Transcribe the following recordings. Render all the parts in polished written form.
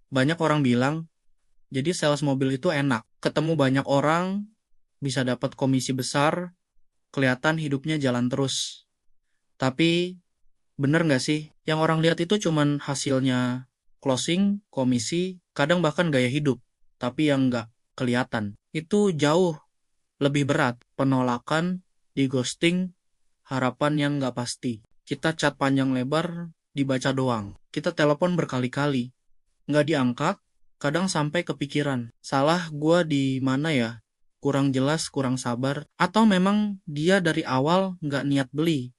Banyak orang bilang, jadi sales mobil itu enak. Ketemu banyak orang, bisa dapat komisi besar, kelihatan hidupnya jalan terus. Tapi, bener nggak sih? Yang orang lihat itu cuman hasilnya closing, komisi, kadang bahkan gaya hidup. Tapi yang nggak kelihatan. Itu jauh lebih berat. Penolakan, di ghosting, harapan yang nggak pasti. Kita chat panjang lebar, dibaca doang. Kita telepon berkali-kali, nggak diangkat, kadang sampai kepikiran. Salah gua di mana ya? Kurang jelas, kurang sabar, atau memang dia dari awal nggak niat beli.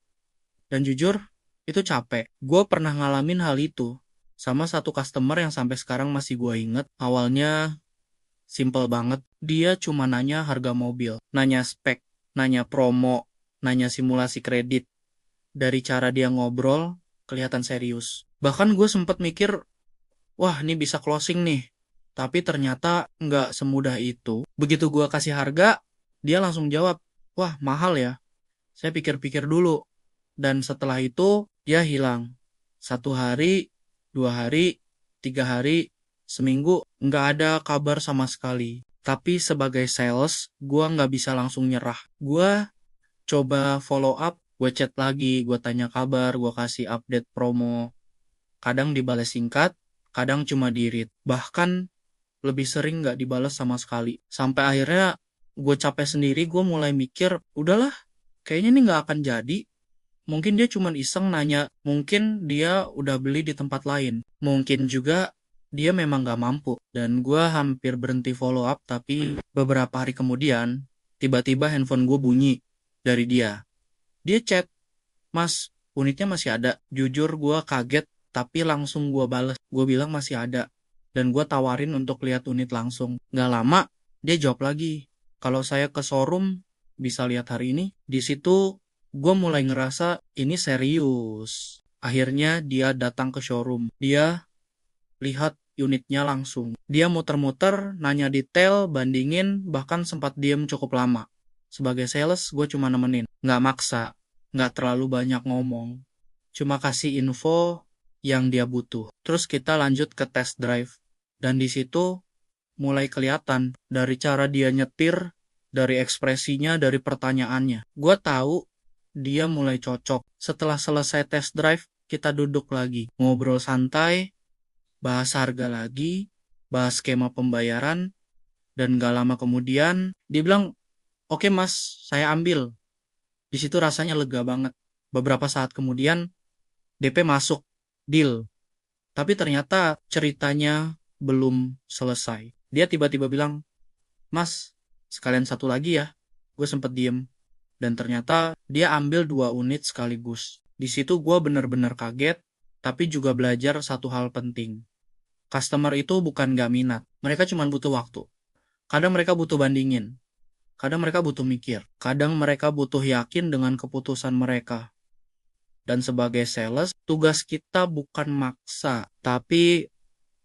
Dan jujur, itu capek. Gue pernah ngalamin hal itu sama satu customer yang sampai sekarang masih gue inget. Awalnya simple banget. Dia cuma nanya harga mobil, nanya spek, nanya promo, nanya simulasi kredit. Dari cara dia ngobrol, kelihatan serius. Bahkan gue sempet mikir, wah ini bisa closing nih. Tapi ternyata nggak semudah itu. Begitu gue kasih harga, dia langsung jawab, wah mahal ya. Saya pikir-pikir dulu. Dan setelah itu, dia hilang. 1 hari, 2 hari, 3 hari, seminggu, nggak ada kabar sama sekali. Tapi sebagai sales, gue nggak bisa langsung nyerah. Gue coba follow up, gue chat lagi, gue tanya kabar, gue kasih update promo. Kadang dibalas singkat, kadang cuma di-read. Bahkan lebih sering nggak dibalas sama sekali. Sampai akhirnya gue capek sendiri, gue mulai mikir, udahlah, kayaknya ini nggak akan jadi. Mungkin dia cuma iseng nanya, mungkin dia udah beli di tempat lain. Mungkin juga dia memang gak mampu. Dan gue hampir berhenti follow up, tapi beberapa hari kemudian, tiba-tiba handphone gue bunyi dari dia. Dia chat, Mas, unitnya masih ada. Jujur gue kaget, tapi langsung gue bales. Gue bilang masih ada. Dan gue tawarin untuk lihat unit langsung. Gak lama, dia jawab lagi. Kalau saya ke showroom, bisa lihat hari ini. Di situ gue mulai ngerasa ini serius. Akhirnya dia datang ke showroom. Dia lihat unitnya langsung. Dia muter-muter, nanya detail, bandingin, bahkan sempat diem cukup lama. Sebagai sales, gue cuma nemenin. Nggak maksa, nggak terlalu banyak ngomong. Cuma kasih info yang dia butuh. Terus kita lanjut ke test drive. Dan di situ mulai kelihatan dari cara dia nyetir, dari ekspresinya, dari pertanyaannya. Gue tahu dia mulai cocok. Setelah selesai test drive, kita duduk lagi. Ngobrol santai, bahas harga lagi, bahas skema pembayaran, dan gak lama kemudian, dia bilang, oke mas, saya ambil. Di situ rasanya lega banget. Beberapa saat kemudian, DP masuk, deal. Tapi ternyata ceritanya belum selesai. Dia tiba-tiba bilang, Mas, sekalian satu lagi ya. Gue sempet diem. Dan ternyata dia ambil 2 unit sekaligus. Di situ gue bener-bener kaget, tapi juga belajar satu hal penting. Customer itu bukan gak minat. Mereka cuma butuh waktu. Kadang mereka butuh bandingin. Kadang mereka butuh mikir. Kadang mereka butuh yakin dengan keputusan mereka. Dan sebagai sales, tugas kita bukan maksa, tapi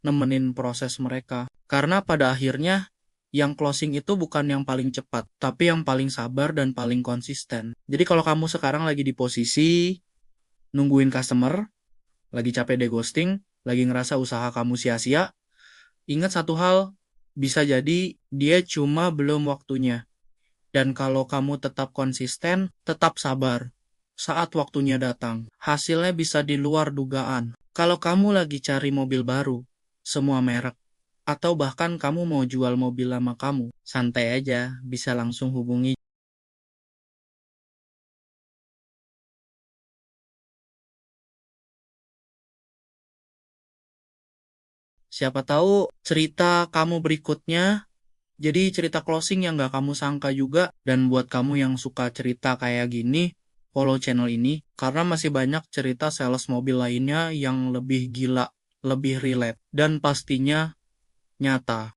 nemenin proses mereka. Karena pada akhirnya, yang closing itu bukan yang paling cepat, tapi yang paling sabar dan paling konsisten. Jadi kalau kamu sekarang lagi di posisi nungguin customer, lagi capek deh ghosting, lagi ngerasa usaha kamu sia-sia, ingat satu hal, bisa jadi dia cuma belum waktunya. Dan kalau kamu tetap konsisten, tetap sabar. Saat waktunya datang, hasilnya bisa di luar dugaan. Kalau kamu lagi cari mobil baru, semua merek, atau bahkan kamu mau jual mobil lama kamu, santai aja, bisa langsung hubungi. Siapa tahu cerita kamu berikutnya jadi cerita closing yang gak kamu sangka juga. Dan buat kamu yang suka cerita kayak gini, follow channel ini. Karena masih banyak cerita sales mobil lainnya yang lebih gila, lebih relate, dan pastinya nyata.